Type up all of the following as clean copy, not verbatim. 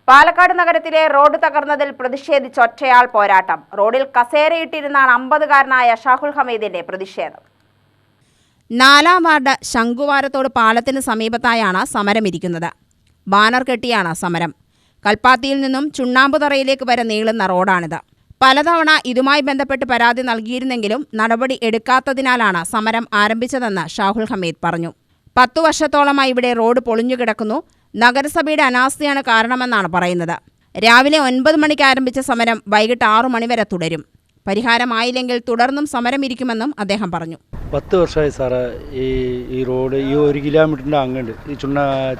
പാലക്കാട് നഗരത്തിലെ റോഡ് തകർന്നതിൽ പ്രതിഷേധിച്ച് ഒറ്റയാൾ പോരാട്ടം. റോഡിൽ കസേരയിട്ടിരുന്നാണ് 50-കാരനായ ഷാഹുൽ ഹമീദിന്റെ പ്രതിഷേധം. 4-ാം വാർഡ് ശംഖുവാരത്തോട് പാലത്തിന് സമീപത്തായാണ് സമരമിരിക്കുന്നത്. ബാനർ കെട്ടിയാണ് സമരം. കൽപ്പാത്തിയിൽ നിന്നും ചുണ്ണാമ്പുതറയിലേക്ക് വരെ നീളുന്ന റോഡാണിത്. പലതവണ ഇതുമായി ബന്ധപ്പെട്ട് പരാതി നൽകിയിരുന്നെങ്കിലും നടപടി എടുക്കാത്തതിനാലാണ് സമരം ആരംഭിച്ചതെന്ന് ഷാഹുൽ ഹമീദ് പറഞ്ഞു. 10 വർഷത്തോളമായി ഇവിടെ റോഡ് പൊളിഞ്ഞുകിടക്കുന്നു. നഗരസഭയുടെ അനാസ്ഥയാണ് കാരണമെന്നാണ് പറയുന്നത്. രാവിലെ 9 മണിക്ക് ആരംഭിച്ച സമരം വൈകിട്ട് 6 മണി വരെ തുടരും. പരിഹാരമായില്ലെങ്കിൽ തുടർന്നും സമരമിരിക്കുമെന്നും അദ്ദേഹം പറഞ്ഞു. 10 വർഷമായി സാറേ ഈ റോഡ് ഈ 1 കിലോമീറ്ററിൻ്റെ അങ്ങുണ്ട്. ഈ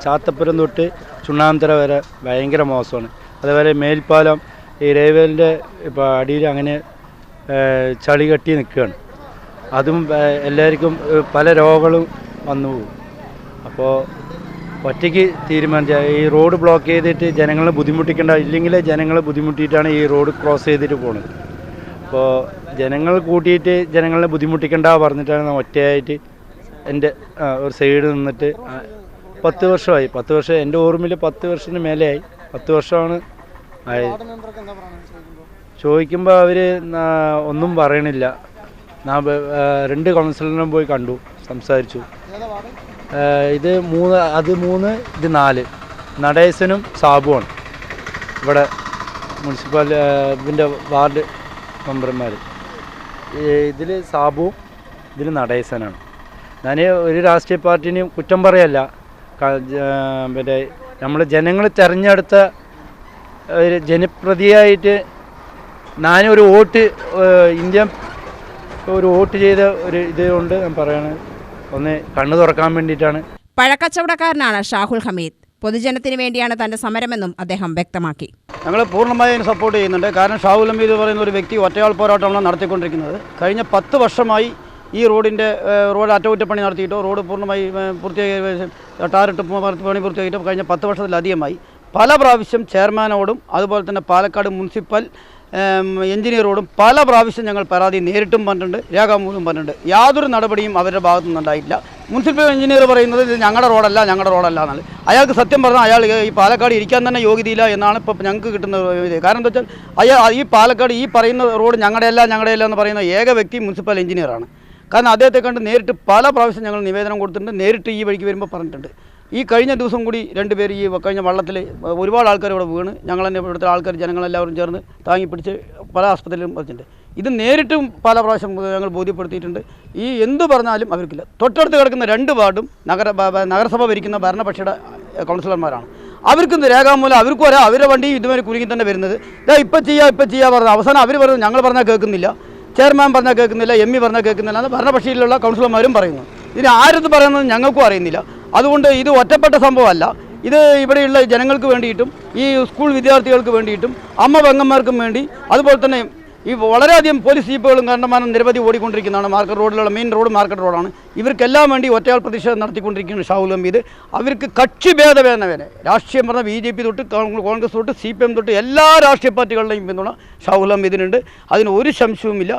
ചാത്തപ്പുരം തൊട്ട് ചുണ്ണാമ്പുതറ വരെ ഭയങ്കര മോശമാണ്. അതേപോലെ മേൽപ്പാലം ഈ റെയിൽവേൻ്റെ ഇപ്പോൾ അടിയിൽ അങ്ങനെ ചളി കെട്ടി നിൽക്കുകയാണ്. അതും എല്ലാവർക്കും പല രോഗങ്ങളും വന്നു പോകും. അപ്പോൾ ഒറ്റയ്ക്ക് തീരുമാനിച്ച ഈ റോഡ് ബ്ലോക്ക് ചെയ്തിട്ട് ജനങ്ങളെ ബുദ്ധിമുട്ടിക്കേണ്ട, ഇല്ലെങ്കിൽ ജനങ്ങളെ ബുദ്ധിമുട്ടിയിട്ടാണ് ഈ റോഡ് ക്രോസ് ചെയ്തിട്ട് പോകുന്നത്. അപ്പോൾ ജനങ്ങൾ കൂട്ടിയിട്ട് ജനങ്ങളെ ബുദ്ധിമുട്ടിക്കേണ്ട പറഞ്ഞിട്ടാണ് ഒറ്റയായിട്ട് എൻ്റെ ഒരു സൈഡ് നിന്നിട്ട് 10 വർഷമായി. 10 വർഷം എൻ്റെ ഓർമ്മയിൽ 10 വർഷത്തിന് മേലെയായി. 10 വർഷമാണ് ആയത്. ചോദിക്കുമ്പോൾ അവർ ഒന്നും പറയണില്ല. 2 കൗൺസിലറിനും പോയി കണ്ടു, സംസാരിച്ചു. ഇത് 3, അത് 3, ഇത് 4. നടേശനും സാബുവാണ് ഇവിടെ മുനിസിപ്പൽ ഇതിൻ്റെ വാർഡ് മെമ്പർമാർ. ഇതിൽ സാബുവും ഇതിൽ നടേശനാണ്. ഞാൻ ഒരു രാഷ്ട്രീയ പാർട്ടിനെയും കുറ്റം പറയല്ല. പിന്നെ നമ്മൾ ജനങ്ങൾ തിരഞ്ഞെടുത്ത ഒരു ജനപ്രതിയായിട്ട് ഞാനൊരു വോട്ട് ഇന്ത്യ ഒരു വോട്ട് ചെയ്ത ഒരു ഇതുകൊണ്ട് ഞാൻ പറയണത് ഒന്ന് കണ്ണു തുറക്കാൻ വേണ്ടിയിട്ടാണ്. പഴക്കച്ചവടക്കാരനാണ് ഷാഹുൽ ഹമീദ്. പൊതുജനത്തിന് വേണ്ടിയാണ് തൻ്റെ സമരമെന്നും അദ്ദേഹം വ്യക്തമാക്കി. ഞങ്ങൾ പൂർണ്ണമായും സപ്പോർട്ട് ചെയ്യുന്നുണ്ട്. കാരണം ഷാഹുൽ ഹമീദ് പറയുന്ന ഒരു വ്യക്തി ഒറ്റയാൾ പോരാട്ടമാണ് നടത്തിക്കൊണ്ടിരിക്കുന്നത്. കഴിഞ്ഞ 10 വർഷമായി ഈ റോഡ് അറ്റകുറ്റപ്പണി നടത്തിയിട്ടോ റോഡ് പൂർണ്ണമായി പൂർത്തിയാക്കി ടാറിട്ട് പണി പൂർത്തിയാക്കിയിട്ട് കഴിഞ്ഞ 10 വർഷത്തിലധികമായി പല പ്രാവശ്യം ചെയർമാനോടും അതുപോലെ തന്നെ പാലക്കാട് മുനിസിപ്പൽ എഞ്ചിനീയറോടും പല പ്രാവശ്യം ഞങ്ങൾ പരാതി നേരിട്ടും പറഞ്ഞിട്ടുണ്ട്, രേഖാമൂലം പറഞ്ഞിട്ടുണ്ട്. യാതൊരു നടപടിയും അവരുടെ ഭാഗത്തു നിന്നുണ്ടായിട്ടില്ല. മുനിസിപ്പൽ എഞ്ചിനീയർ പറയുന്നത് ഇത് ഞങ്ങളുടെ റോഡല്ല എന്നാണ്. അയാൾക്ക് സത്യം പറഞ്ഞാൽ അയാൾ ഈ പാലക്കാട് ഇരിക്കാൻ തന്നെ യോഗ്യതയില്ല എന്നാണ് ഇപ്പോൾ ഞങ്ങൾക്ക് കിട്ടുന്ന ഇത്. കാരണം എന്താ വെച്ചാൽ ഈ പാലക്കാട് ഈ പറയുന്ന റോഡ് ഞങ്ങളുടെയല്ല എന്ന് പറയുന്ന ഏക വ്യക്തി മുനിസിപ്പൽ എഞ്ചിനീയറാണ്. കാരണം അദ്ദേഹത്തെ കണ്ട് നേരിട്ട് പല പ്രാവശ്യം ഞങ്ങൾ നിവേദനം കൊടുത്തിട്ടുണ്ട്, നേരിട്ട് ഈ വഴിക്ക് വരുമ്പോൾ പറഞ്ഞിട്ടുണ്ട്. ഈ കഴിഞ്ഞ ദിവസം കൂടി 2 പേര് ഈ കഴിഞ്ഞ വള്ളത്തിൽ ഒരുപാട് ആൾക്കാർ ഇവിടെ വീണ് ഞങ്ങൾ തന്നെ ഇവിടുത്തെ ആൾക്കാർ ജനങ്ങളെല്ലാവരും ചേർന്ന് താങ്ങി പിടിച്ച് പല ആസ്പത്രിയിലും വെച്ചിട്ടുണ്ട്. ഇത് നേരിട്ടും പല പ്രാവശ്യം ഞങ്ങൾ ബോധ്യപ്പെടുത്തിയിട്ടുണ്ട്. ഈ എന്തു പറഞ്ഞാലും അവർക്കില്ല. തൊട്ടടുത്ത് കിടക്കുന്ന 2 വാർഡും നഗരസഭ ഭരിക്കുന്ന ഭരണപക്ഷയുടെ കൗൺസിലർമാരാണ്. അവർക്കും രേഖാമൂലം അവർക്കും വരാം. അവരുടെ വണ്ടി ഇതുവരെ കുരുങ്ങി തന്നെ വരുന്നത്. ഇപ്പം ചെയ്യാ പറഞ്ഞത് അവസാനം അവർ പറഞ്ഞു ഞങ്ങൾ പറഞ്ഞാൽ കേൾക്കുന്നില്ല, ചെയർമാൻ പറഞ്ഞാൽ കേൾക്കുന്നില്ല, എം.ഇ. പറഞ്ഞാൽ കേൾക്കുന്നില്ല എന്ന് ഭരണപക്ഷയിലുള്ള കൗൺസിലർമാരും പറയുന്നു. ഇതിന് ആരെന്ന് പറയുന്നത് ഞങ്ങൾക്കും അറിയുന്നില്ല. അതുകൊണ്ട് ഇത് ഒറ്റപ്പെട്ട സംഭവമല്ല. ഇത് ഇവിടെയുള്ള ജനങ്ങൾക്ക് വേണ്ടിയിട്ടും ഈ സ്കൂൾ വിദ്യാർത്ഥികൾക്ക് വേണ്ടിയിട്ടും അമ്മ പെങ്ങന്മാർക്കും വേണ്ടി അതുപോലെ തന്നെ ഈ വളരെയധികം പോലീസ് ജീപ്പുകളും കണ്ടമാനം നിരവധി ഓടിക്കൊണ്ടിരിക്കുന്നതാണ്. മാർക്കറ്റ് റോഡിലുള്ള മെയിൻ റോഡ് മാർക്കറ്റ് റോഡാണ്. ഇവർക്കെല്ലാം വേണ്ടി ഒറ്റയാൾ പ്രതിഷേധം നടത്തിക്കൊണ്ടിരിക്കുകയാണ് ഷാഹുൽ ഹമീദ്. അവർക്ക് കക്ഷി ഭേദവേദന രാഷ്ട്രീയം പറഞ്ഞ BJP തൊട്ട് കോൺഗ്രസ് തൊട്ട് CPM തൊട്ട് എല്ലാ രാഷ്ട്രീയ പാർട്ടികളുടെയും പിന്തുണ ഷാഹുൽ ഹമീദിനുണ്ട്. അതിന് ഒരു സംശയവുമില്ല.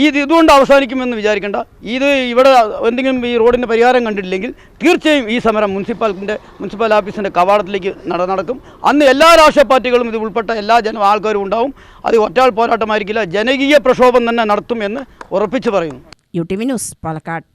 ഇതുകൊണ്ട് അവസാനിക്കുമെന്ന് വിചാരിക്കേണ്ട. ഇവിടെ എന്തെങ്കിലും ഈ റോഡിൻ്റെ പരിഹാരം കണ്ടിട്ടില്ലെങ്കിൽ തീർച്ചയായും ഈ സമരം മുനിസിപ്പൽ ഓഫീസിൻ്റെ കവാടത്തിലേക്ക് നടക്കും. അന്ന് എല്ലാ രാഷ്ട്രീയ പാർട്ടികളും ഇത് ഉൾപ്പെട്ട എല്ലാ ആൾക്കാരും ഉണ്ടാവും. അത് ഒറ്റയാൾ പോരാട്ടമായിരിക്കില്ല, ജനകീയ പ്രക്ഷോഭം തന്നെ നടത്തും എന്ന് ഉറപ്പിച്ച് പറയുന്നു. UTV news, Palakkad.